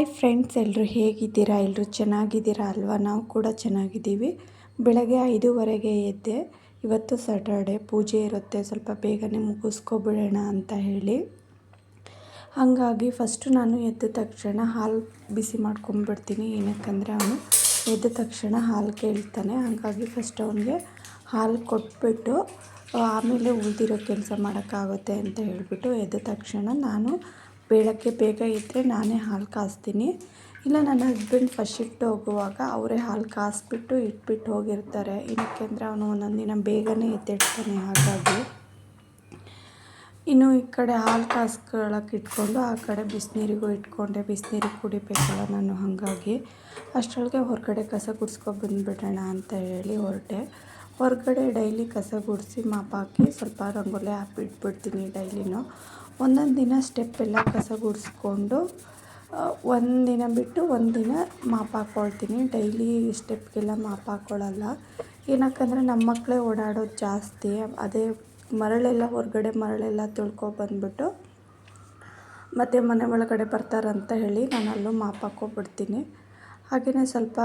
Hi friends, ಎಲ್ಲರೂ ಹೇಗಿದ್ದೀರಾ? ಎಲ್ಲರೂ ಚೆನ್ನಾಗಿದ್ದೀರಾ ಅಲ್ವಾ? ನಾವು ಕೂಡ ಚೆನ್ನಾಗಿದ್ದೀವಿ. ಬೆಳಗ್ಗೆ 5:30ಗೆ ಎದ್ದೆ. ಇವತ್ತು ಸ್ಯಾಟರ್ಡೆ, ಪೂಜೆ ಇರುತ್ತೆ, ಸ್ವಲ್ಪ ಬೇಗನೆ ಮುಗಿಸ್ಕೊಬಿಡೋಣ ಅಂತ ಹೇಳಿ. ಹಾಗಾಗಿ ಫಸ್ಟು ನಾನು ಎದ್ದ ತಕ್ಷಣ ಹಾಲು ಬಿಸಿ ಮಾಡ್ಕೊಂಡ್ಬಿಡ್ತೀನಿ. ಏನಕ್ಕಂದರೆ ಅವನು ಎದ್ದ ತಕ್ಷಣ ಹಾಲು ಕೇಳ್ತಾನೆ. ಹಾಗಾಗಿ ಫಸ್ಟ್ ಅವನಿಗೆ ಹಾಲು ಕೊಟ್ಬಿಟ್ಟು ಆಮೇಲೆ ಉಳಿದಿರೋ ಕೆಲಸ ಮಾಡೋಕ್ಕಾಗುತ್ತೆ ಅಂತ ಹೇಳಿಬಿಟ್ಟು ಎದ್ದ ತಕ್ಷಣ ನಾನು ಬೆಳಗ್ಗೆ ಬೇಗ ಇದ್ದರೆ ನಾನೇ ಹಾಲು ಕಾಯಿಸ್ತೀನಿ. ಇಲ್ಲ ನನ್ನ ಹಸ್ಬೆಂಡ್ ಫಸ್ಟ್ ಶಿಫ್ಟ್ ಹೋಗುವಾಗ ಅವರೇ ಹಾಲು ಕಾಯಿಸ್ಬಿಟ್ಟು ಇಟ್ಬಿಟ್ಟು ಹೋಗಿರ್ತಾರೆ. ಏನಕ್ಕೆಂದರೆ ಅವನು ಒಂದೊಂದು ದಿನ ಬೇಗನೆ ಎದ್ದೇಳ್ತಾನೆ. ಹಾಗಾಗಿ ಇನ್ನು ಈ ಕಡೆ ಹಾಲು ಕಾಯಿಸ್ಕೊಳ್ಳೋಕೆ ಇಟ್ಕೊಂಡು ಆ ಕಡೆ ಬಿಸಿನೀರಿಗೂ ಇಟ್ಕೊಂಡೆ. ಬಿಸಿನೀರಿಗೆ ಕುಡಿಬೇಕಲ್ಲ ನಾನು. ಹಾಗಾಗಿ ಅಷ್ಟರೊಳಗೆ ಹೊರಗಡೆ ಕಸ ಗುಡಿಸ್ಕೊಬಂದ್ಬಿಡೋಣ ಅಂತ ಹೇಳಿ ಹೊರಟೆ. ಹೊರಗಡೆ ಡೈಲಿ ಕಸ ಗುಡಿಸಿ ಮಾಪಾಕಿ ಸ್ವಲ್ಪ ರಂಗೋಲಿ ಹಾಕಿಬಿಟ್ಬಿಡ್ತೀನಿ. ಡೈಲಿನೂ ಒಂದೊಂದು ದಿನ ಸ್ಟೆಪ್ ಎಲ್ಲ ಕಸ ಗುಡಿಸ್ಕೊಂಡು ಒಂದಿನ ಬಿಟ್ಟು ಒಂದಿನ ಮಾಪ್ ಹಾಕ್ಕೊಳ್ತೀನಿ. Daily ಸ್ಟೆಪ್ಗೆಲ್ಲ mop ಹಾಕ್ಕೊಳ್ಳಲ್ಲ. ಏನಕ್ಕಂದರೆ ನಮ್ಮ ಮಕ್ಕಳೇ ಓಡಾಡೋದು ಜಾಸ್ತಿ. ಅದೇ ಮರಳೆಲ್ಲ ಹೊರಗಡೆ ಮರಳೆಲ್ಲ ತೊಳ್ಕೊಬಂದ್ಬಿಟ್ಟು ಮತ್ತು ಮನೆ ಒಳಗಡೆ ಬರ್ತಾರಂತ ಹೇಳಿ ನಾನು ಅಲ್ಲೂ ಮಾಪ್ ಹಾಕ್ಕೊಬಿಡ್ತೀನಿ. ಹಾಗೆಯೇ ಸ್ವಲ್ಪ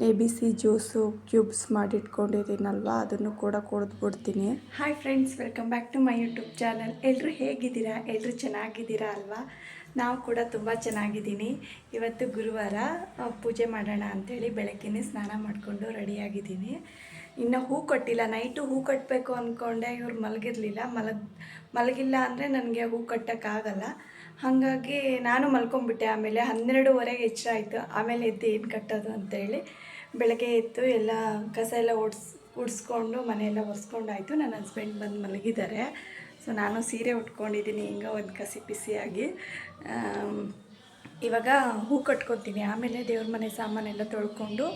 ABC ಜ್ಯೂಸು ಕ್ಯೂಬ್ಸ್ ಮಾಡಿಟ್ಕೊಂಡಿದ್ದೀನಲ್ವ, ಅದನ್ನು ಕೂಡ ಕುಡಿದ್ಬಿಡ್ತೀನಿ. Hi friends, welcome back to my YouTube channel. ಎಲ್ಲರೂ ಹೇಗಿದ್ದೀರಾ? ಎಲ್ಲರೂ ಚೆನ್ನಾಗಿದ್ದೀರಾ ಅಲ್ವಾ? ನಾವು ಕೂಡ ತುಂಬ ಚೆನ್ನಾಗಿದ್ದೀನಿ. ಇವತ್ತು ಗುರುವಾರ, ಪೂಜೆ ಮಾಡೋಣ ಅಂಥೇಳಿ ಬೆಳಗ್ಗೆನೇ ಸ್ನಾನ ಮಾಡಿಕೊಂಡು ರೆಡಿಯಾಗಿದ್ದೀನಿ. ಇನ್ನು ಹೂ ಕಟ್ಟಿಲ್ಲ. ನೈಟು ಹೂ ಕಟ್ಟಬೇಕು ಅಂದ್ಕೊಂಡೆ. ಇವ್ರು ಮಲಗಿಲ್ಲ ಅಂದರೆ ನನಗೆ ಹೂ ಕಟ್ಟೋಕ್ಕಾಗಲ್ಲ. ಹಾಗಾಗಿ ನಾನು ಮಲ್ಕೊಂಡ್ಬಿಟ್ಟೆ. ಆಮೇಲೆ 12:30ಗೆ ಎಚ್ಚರ ಆಯಿತು. ಆಮೇಲೆ ಎದ್ದು ಏನು ಕಟ್ಟೋದು ಅಂತೇಳಿ ಬೆಳಗ್ಗೆ ಎದ್ದು ಎಲ್ಲ ಕಸ ಎಲ್ಲ ಗುಡಿಸ್ಕೊಂಡು ಮನೆಯೆಲ್ಲ ಒರೆಸ್ಕೊಂಡಾಯಿತು. ನನ್ನ ಹಸ್ಬೆಂಡ್ ಬಂದು ಮಲಗಿದ್ದಾರೆ. ಸೊ ನಾನು ಸೀರೆ ಉಟ್ಕೊಂಡಿದ್ದೀನಿ ಹಿಂಗೆ ಒಂದು ಕಸಿ ಪಿಸಿಯಾಗಿ. ಇವಾಗ ಹೂ ಕಟ್ಕೊತೀನಿ. ಆಮೇಲೆ ದೇವ್ರ ಮನೆ ಸಾಮಾನೆಲ್ಲ ತೊಳ್ಕೊಂಡು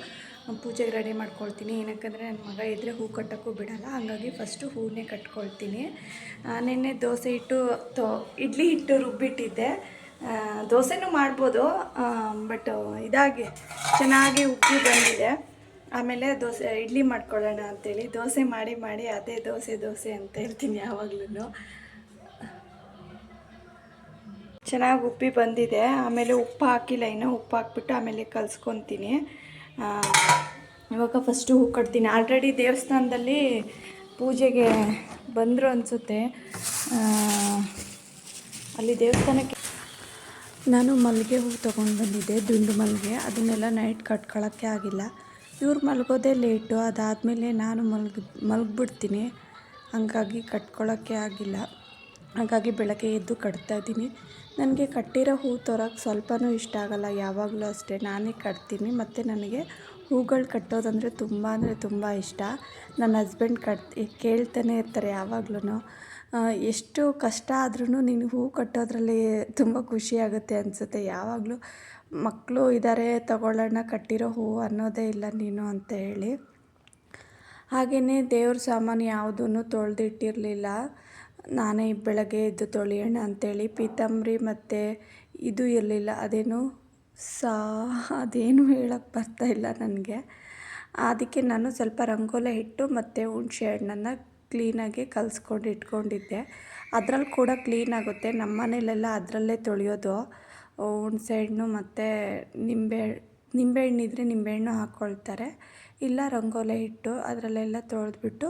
ಪೂಜೆಗೆ ರೆಡಿ ಮಾಡ್ಕೊಳ್ತೀನಿ. ಏನಕ್ಕಂದರೆ ನನ್ನ ಮಗ ಇದ್ದರೆ ಹೂ ಕಟ್ಟೋಕ್ಕೂ ಬಿಡೋಲ್ಲ. ಹಾಗಾಗಿ ಫಸ್ಟು ಹೂವನ್ನೇ ಕಟ್ಕೊಳ್ತೀನಿ. ನಿನ್ನೆ ದೋಸೆ ಇಡ್ಲಿ ಹಿಟ್ಟು ರುಬ್ಬಿಟ್ಟಿದ್ದೆ. ದೋಸೆನೂ ಮಾಡ್ಬೋದು, ಬಟ್ ಇದಾಗಿ ಚೆನ್ನಾಗಿ ಉಪ್ಪಿ ಬಂದಿದೆ. ಆಮೇಲೆ ಇಡ್ಲಿ ಮಾಡ್ಕೊಳ್ಳೋಣ ಅಂಥೇಳಿ ದೋಸೆ ಮಾಡಿ ಅದೇ ದೋಸೆ ಅಂತ ಹೇಳ್ತೀನಿ ಯಾವಾಗಲೂ. ಚೆನ್ನಾಗಿ ಉಪ್ಪಿ ಬಂದಿದೆ. ಆಮೇಲೆ ಉಪ್ಪು ಹಾಕಿಲ್ಲ, ಇನ್ನೂ ಉಪ್ಪು ಹಾಕ್ಬಿಟ್ಟು ಆಮೇಲೆ ಕಲಿಸ್ಕೊತೀನಿ. ಇವಾಗ ಫಸ್ಟು ಹೂ ಕಟ್ತೀನಿ. ಆಲ್ರೆಡಿ ದೇವಸ್ಥಾನದಲ್ಲಿ ಪೂಜೆಗೆ ಬಂದರು ಅನಿಸುತ್ತೆ. ಅಲ್ಲಿ ದೇವಸ್ಥಾನಕ್ಕೆ ನಾನು ಮಲ್ಲಿಗೆ ಹೂ ತೊಗೊಂಡು ಬಂದಿದ್ದೆ, ದುಂಡು ಮಲ್ಲಿಗೆ. ಅದನ್ನೆಲ್ಲ ನೈಟ್ ಕಟ್ಕೊಳ್ಳೋಕ್ಕೆ ಆಗಿಲ್ಲ. ಇವ್ರು ಮಲಗೋದೇ ಲೇಟು. ಅದಾದಮೇಲೆ ನಾನು ಮಲಗಿಬಿಡ್ತೀನಿ. ಹಾಗಾಗಿ ಕಟ್ಕೊಳ್ಳೋಕ್ಕೆ ಆಗಿಲ್ಲ. ಹಾಗಾಗಿ ಬೆಳಗ್ಗೆ ಎದ್ದು ಕಟ್ತಾಯಿದ್ದೀನಿ. ನನಗೆ ಕಟ್ಟಿರೋ ಹೂ ತರೋಕ್ಕೆ ಸ್ವಲ್ಪನೂ ಇಷ್ಟ ಆಗಲ್ಲ. ಯಾವಾಗಲೂ ಅಷ್ಟೇ ನಾನೇ ಕಟ್ತೀನಿ. ಮತ್ತು ನನಗೆ ಹೂಗಳು ಕಟ್ಟೋದಂದರೆ ತುಂಬ ಇಷ್ಟ. ನನ್ನ ಹಸ್ಬೆಂಡ್ ಕೇಳ್ತಾನೆ ಇರ್ತಾರೆ ಯಾವಾಗಲೂ, ಎಷ್ಟು ಕಷ್ಟ ಆದ್ರೂ ನೀನು ಹೂ ಕಟ್ಟೋದ್ರಲ್ಲಿ ತುಂಬ ಖುಷಿಯಾಗುತ್ತೆ ಅನಿಸುತ್ತೆ. ಯಾವಾಗಲೂ ಮಕ್ಕಳು ಇದ್ದಾರೆ ತಗೊಳ್ಳೋಣ ಕಟ್ಟಿರೋ ಹೂವು ಅನ್ನೋದೇ ಇಲ್ಲ ನೀನು ಅಂತ ಹೇಳಿ. ಹಾಗೆಯೇ ದೇವ್ರ ಸಾಮಾನು ಯಾವುದೂ ತೊಳೆದಿಟ್ಟಿರಲಿಲ್ಲ. ನಾನೇ ಬೆಳಗ್ಗೆ ಎದ್ದು ತೊಳೆಯೋಣ ಅಂಥೇಳಿ. ಪೀತಾಂಬರಿ ಮತ್ತು ಇದು ಇರಲಿಲ್ಲ, ಅದೇನು ಹೇಳೋಕ್ಕೆ ಬರ್ತಾಯಿಲ್ಲ ನನಗೆ. ಅದಕ್ಕೆ ನಾನು ಸ್ವಲ್ಪ ರಂಗೋಲಿ ಹಿಟ್ಟು ಮತ್ತು ಹುಣಸೆ ಹಣ್ಣನ್ನು ಕ್ಲೀನಾಗಿ ಕಲಿಸ್ಕೊಂಡು ಇಟ್ಕೊಂಡಿದ್ದೆ. ಅದರಲ್ಲಿ ಕೂಡ ಕ್ಲೀನಾಗುತ್ತೆ. ನಮ್ಮ ಮನೇಲೆಲ್ಲ ಅದರಲ್ಲೇ ತೊಳೆಯೋದು. ಹುಣಸೆ ಹಣ್ಣು ಮತ್ತು ನಿಂಬೆಹಣ್ಣಿದ್ರೆ ನಿಂಬೆಹಣ್ಣು ಹಾಕ್ಕೊಳ್ತಾರೆ. ಇಲ್ಲ ರಂಗೋಲಿ ಹಿಟ್ಟು ಅದರಲ್ಲೆಲ್ಲ ತೊಳೆದ್ಬಿಟ್ಟು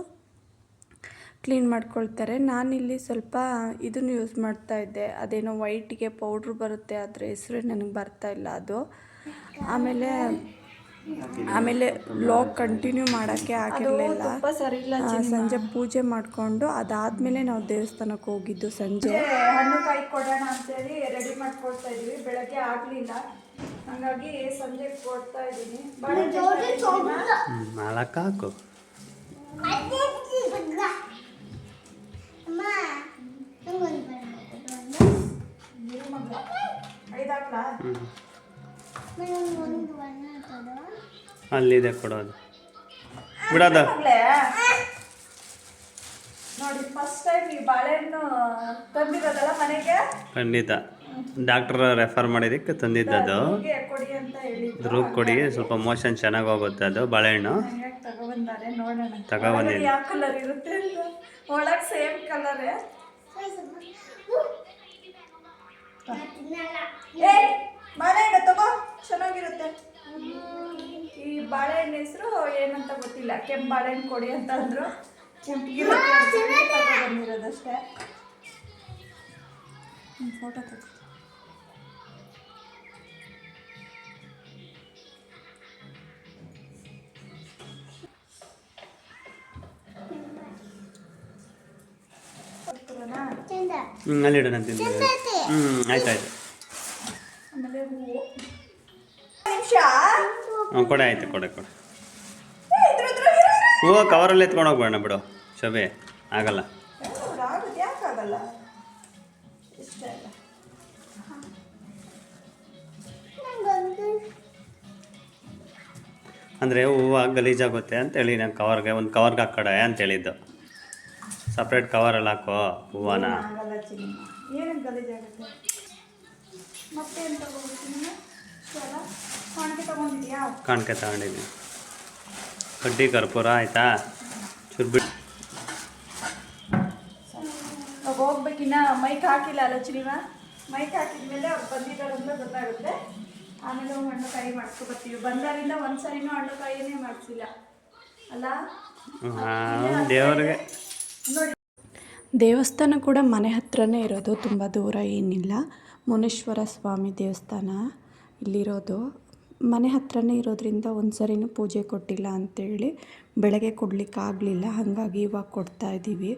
ಕ್ಲೀನ್ ಮಾಡ್ಕೊಳ್ತಾರೆ. ನಾನಿಲ್ಲಿ ಸ್ವಲ್ಪ ಇದನ್ನು ಯೂಸ್ ಮಾಡ್ತಾಯಿದ್ದೆ. ಅದೇನೋ ವೈಟಿಗೆ ಪೌಡ್ರ್ ಬರುತ್ತೆ, ಅದರ ಹೆಸರು ನನಗೆ ಬರ್ತಾಯಿಲ್ಲ ಅದು. ಆಮೇಲೆ ವ್ಲಾಗ್ ಕಂಟಿನ್ಯೂ ಮಾಡೋಕ್ಕೆ ಆಗಿರಲಿಲ್ಲ. ಸಂಜೆ ಪೂಜೆ ಮಾಡಿಕೊಂಡು ಅದಾದಮೇಲೆ ನಾವು ದೇವಸ್ಥಾನಕ್ಕೆ ಹೋಗಿದ್ದು. ಸಂಜೆ ಹಣ್ಣು ಕಾಯಿ ಕೊಡೋಣ ಅಂತೇಳಿ ರೆಡಿ ಮಾಡ್ಕೊಳ್ತಾ ಇದ್ವಿ. ಬೆಳಗ್ಗೆ ಆಗಲಿಲ್ಲ, ಹಾಗಾಗಿ ಸಂಜೆ ಕೊಡ್ತಾ ಇದ್ದೀನಿ. ಹಾಕು ಅಲ್ಲಿದೆ ಕೊಡೋದು ಬಿಡೋದು. ನೋಡಿ, ಫಸ್ಟ್ ಟೈಮ್ ಈ ಬಾಳೆಹಣ್ಣು ತಂದಿರೋದಲ್ಲ ಮನೆಗೆ. ಖಂಡಿತ ಡಾಕ್ಟ್ರ್ ರೆಫರ್ ಮಾಡಿದ್ದಕ್ಕೆ ತಂದಿದ್ದದು. ಕೊಡಿ ಅಂತ ಹೇಳಿ ಧ್ರುವ್ ಕೊಡಿ, ಸ್ವಲ್ಪ ಮೋಷನ್ ಚೆನ್ನಾಗಿ ಹೋಗುತ್ತೆ ಅದು ಬಾಳೆಹಣ್ಣು. ತಗೊಬಂದಾರೆ, ನೋಡೋಣ ತಗೊಬಂದಿದ್ದು ಯಾವ ಕಲರ್ ಇರುತ್ತೆ ಅಂತ. ಒಳಗೆ ಸೇಮ್ ಕಲರೇ. ಬಾಳೆಹಣ್ಣು ತಗೋ, ಚೆನ್ನಾಗಿರುತ್ತೆ. ಈ ಬಾಳೆಹಣ್ಣು ಹೆಸರು ಏನಂತ ಗೊತ್ತಿಲ್ಲ, ಕೆಂಪು ಬಾಳೆಹಣ್ಣು ಕೊಡಿ ಅಂತ ಅಂದರು. ಕೆಂಪಿಗಿರುತ್ತೆ ಬಂದಿರೋದಷ್ಟೇ. ಫೋಟೋ ತಗೋ. ಅಲ್ಲಿಡು ನಾನು ತಿಂತೀನಿ. ಆಯ್ತಾಯ್ತು. ಆಮೇಲೆ ಹೂವು ಕೊಡೆ ಆಯ್ತು, ಕೊಡೆ ಹೂವು ಕವರಲ್ಲಿ ಎತ್ಕೊಂಡು ಹೋಗ್ಬೇಡ ಬಿಡು ಶೋಭೆ, ಆಗಲ್ಲ. ಯಾಕಾಗಲ್ಲ, ಇಷ್ಟ ಇಲ್ಲ. ಅಂದರೆ ಹೂವು ಗಲೀಜಾಗುತ್ತೆ ಅಂತೇಳಿ ನಾನು ಒಂದು ಕವರ್ಗೆ ಹಾಕ್ಕೊಡೆ ಅಂತ ಹೇಳಿದ್ದು. ಸಪ್ರೇಟ್ ಕವರಲ್ಲಿ ಹಾಕೋ ಹೂವನ. ಆಗಲ್ಲ ಚಿನ್ನ, ಏನಕ್ಕೆ ಗಲೀಜಾಗುತ್ತೆ? ಮತ್ತೇನು ತಗೋಬೇಕು? ಕಾಣಿಕೆ ತಗೊಂಡಿದ್ಯಾ? ಕಾಣಿಕೆ ತಗೊಂಡಿದ್ದೀನಿ. ಕಡ್ಡಿ ಕರ್ಪೂರ ಆಯಿತಾ? ಚುರ್ಬಿಟ್ಟು ಹೋಗ್ಬೇಕಿನ್ನ. ಮೈಕ್ ಹಾಕಿಲ್ಲ ಅಲ್ಲ ಚಿನಿವ? ಮೈಕ್ ಹಾಕಿದ್ಮೇಲೆ ಅವ್ರು ಬಂದಿದ್ದಾರೆ ಅಂತ ಗೊತ್ತಾಗುತ್ತೆ. ಆಮೇಲೆ ಹಣ್ಣು ಕಾಯಿ ಮಾಡ್ಕೊಬರ್ತೀವಿ. ಬಂದಾರಿಂದ ಒಂದ್ಸರಿನೂ ಹಣ್ಣು ಕಾಯಿನೇ ಮಾಡಿಸಿಲ್ಲ ಅಲ್ಲ. ದೇವ್ರಿಗೆ ನೋಡಿ, ದೇವಸ್ಥಾನ ಕೂಡ ಮನೆ ಹತ್ರನೇ ಇರೋದು, ತುಂಬ ದೂರ ಏನಿಲ್ಲ. ಮುನೇಶ್ವರ ಸ್ವಾಮಿ ದೇವಸ್ಥಾನ ಇಲ್ಲಿರೋದು ಮನೆ ಹತ್ರನೇ ಇರೋದ್ರಿಂದ ಒಂದು ಸರಿನೂ ಪೂಜೆ ಕೊಟ್ಟಿಲ್ಲ ಅಂತೇಳಿ ಬೆಳಗ್ಗೆ ಕೊಡಲಿಕ್ಕಾಗಲಿಲ್ಲ. ಹಾಗಾಗಿ ಇವಾಗ ಕೊಡ್ತಾಯಿದ್ದೀವಿ.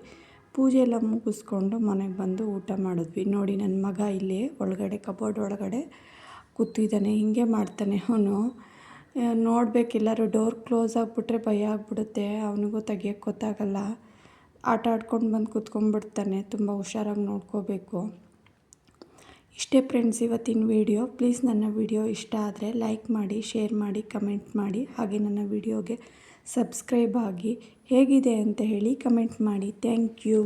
ಪೂಜೆ ಎಲ್ಲ ಮುಗಿಸ್ಕೊಂಡು ಮನೆಗೆ ಬಂದು ಊಟ ಮಾಡಿದ್ವಿ. ನೋಡಿ, ನನ್ನ ಮಗ ಇಲ್ಲಿ ಒಳಗಡೆ ಕಬೋರ್ಡ್ ಒಳಗಡೆ ಕೂತಿದ್ದಾನೆ. ಹಿಂಗೆ ಮಾಡ್ತಾನೆ ಅವನು. ನೋಡಬೇಕೆಲ್ಲರೂ ಡೋರ್ ಕ್ಲೋಸ್ ಆಗಿಬಿಟ್ರೆ ಭಯ ಆಗಿಬಿಡುತ್ತೆ. ಅವನಿಗೂ ತೆಗಿಯೋಕ್ಕೆ ಗೊತ್ತಾಗಲ್ಲ. ಆಟ ಆಡ್ಕೊಂಡು ಬಂದು ಕೂತ್ಕೊಂಡ್ಬಿಡ್ತಾನೆ. ತುಂಬ ಹುಷಾರಾಗಿ ನೋಡ್ಕೋಬೇಕು. ಇಷ್ಟೇ ಫ್ರೆಂಡ್ಸ್ ಇವತ್ತಿನ ವಿಡಿಯೋ. ಪ್ಲೀಸ್ ನನ್ನ ವಿಡಿಯೋ ಇಷ್ಟ ಆದರೆ ಲೈಕ್ ಮಾಡಿ, ಶೇರ್ ಮಾಡಿ, ಕಮೆಂಟ್ ಮಾಡಿ. ಹಾಗೆ ನನ್ನ ವಿಡಿಯೋಗೆ ಸಬ್ಸ್ಕ್ರೈಬ್ ಆಗಿ ಹೇಗಿದೆ ಅಂತ ಹೇಳಿ ಕಮೆಂಟ್ ಮಾಡಿ. Thank you.